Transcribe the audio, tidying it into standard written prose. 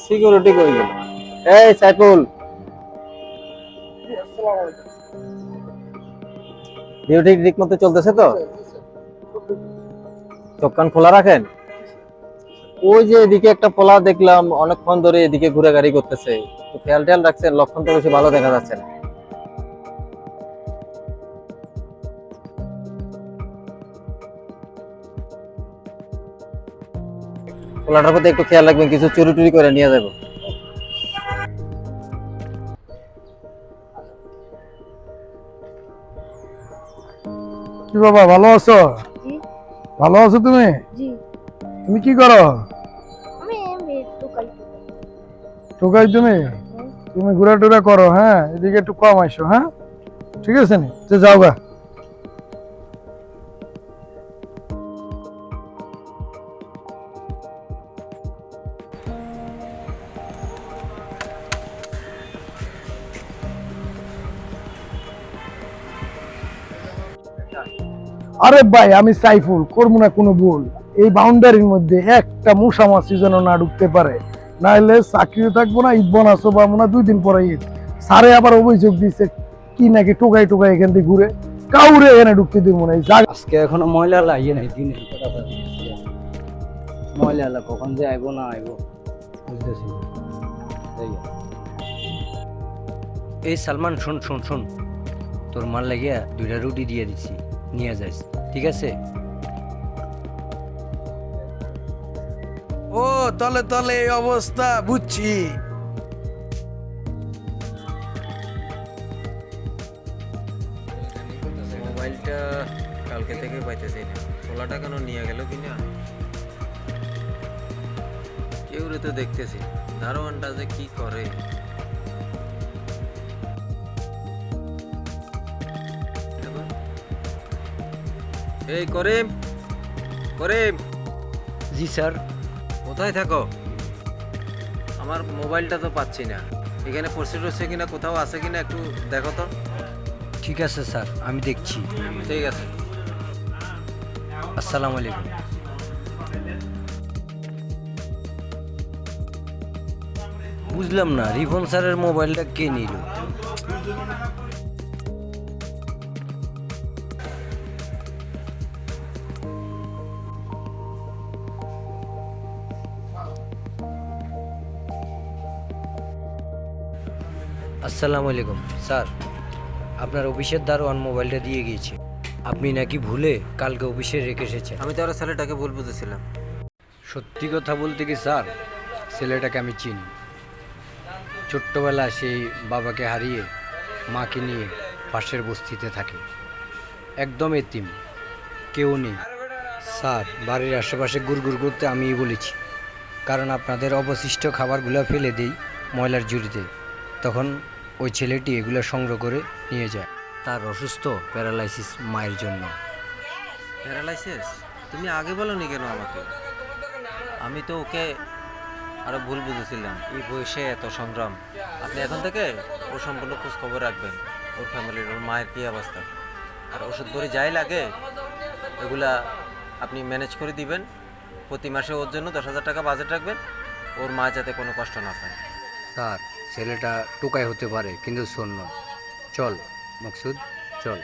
Security কই গেল? এই সাইফুল, ডিউটি ঠিক মতো চলতেছে তো? চোখ কান খোলা রাখেন। ওই যে এদিকে একটা পোলা দেখলাম অনেকক্ষণ ধরে এদিকে ঘুরে গাড়ি করতেছে, তো খেয়াল টেয়াল রাখছেন? লক্ষণ তো বেশি ভালো দেখা যাচ্ছে না। পোলাটার প্রতি একটু খেয়াল রাখবেন, কিছু চুরি টুরি করে নিয়ে যাবো। কি বাবা, ভালো আছো? জি ভালো আছো তুমি? জি তুমি কি করো? আমি এমনি টোকাই টোকাই তুমি? তুমি ঘোরা টুরা করো, হ্যাঁ? এদিকে একটু কম আইসো, হ্যাঁ? ঠিক আছে নি, যে যাও গা। আরে ভাই, আমি সাইফুল, করবো না কোনো ভুল। এই বাউন্ডারির মধ্যে একটা মশা মাছি যেন না ঢুকতে পারে, নাহলে চাকরিও থাকবো না, ঈদ বোনাসও পাবো না। 2 দিন পরে ঈদ। স্যারে আবার অভিযোগ দিছে কি নাকি টোকাই টোকাই এখান থেকে ঘুরে, কাউরে এখানে ঢুকতে দিব না। আজকে এখনো ময়লা লাগিয়ে নাই দিনে ময়লা কখন যে আইবো না আইবো বুঝতেছি না। এই সালমান, শোন শোন শোন, তোর মাল লাগিয়া 2টা রুটি দিয়ে দিছি, নিয়ে যাইস, ঠিক আছে? ও তলে তলে এই অবস্থা, বুঝছি। মোবাইলটা কালকে থেকে পাইতেছি না, পোলাটা কেন নিয়ে গেল কিনা, কেউ তো দেখতেছি। দারোয়ানটা যে কি করে। এই করিম, করিম, জি স্যার। কোথায় থাকো? আমার মোবাইলটা তো পাচ্ছি না, এখানে পড়ছে টরছে কিনা, কোথাও আছে কিনা একটু দেখো তো। ঠিক আছে স্যার, আমি দেখছি। ঠিক আছে। আসসালামু আলাইকুম। বুঝলাম না, রিপন স্যারের মোবাইলটা কে নিল? আসসালামু আলাইকুম স্যার, আপনার অফিসের দারোয়ান মোবাইলটা দিয়ে গিয়েছে। আপনি নাকি ভুলে কালকে অফিসে রেখে এসেছেন। আমি তো আরো ছেলেটাকে ভুল বুঝেছিলাম। সত্যি কথা বলতে কি স্যার, ছেলেটাকে আমি চিনি। ছোট্টবেলা সেই বাবাকে হারিয়ে মাকে নিয়ে পাশের বস্তিতে থাকে, একদম এতিম, কেউ নেই। স্যার, বাড়ির আশেপাশে গুড়গুড় করতে আমিই বলেছি, কারণ আপনাদের অবশিষ্ট খাবারগুলো ফেলে দেই ময়লার ঝুড়িতে, তখন ওই ছেলেটি এগুলো সংগ্রহ করে নিয়ে যায়। তার অসুস্থ প্যারালাইসিস মায়ের জন্য। প্যারালাইসিস? তুমি আগে বলনি কেন আমাকে? আমি তো ওকে আরো ভুল বুঝেছিলাম। এই বয়সে এত সংগ্রাম। আপনি এখন থেকে ওর সম্পূর্ণ খোঁজ খবর রাখবেন, ওর ফ্যামিলির, ওর মায়ের কী অবস্থা, আর ওষুধ করে যাই লাগে এগুলা আপনি ম্যানেজ করে দিবেন। প্রতি মাসে ওর জন্য 10,000 টাকা বাজেট রাখবেন, ওর মা যাতে কোনো কষ্ট না পায়। স্যার, ছেলেটা টোকাই হতে পারে কিন্তু শোন না। চল মকসুদ, চল।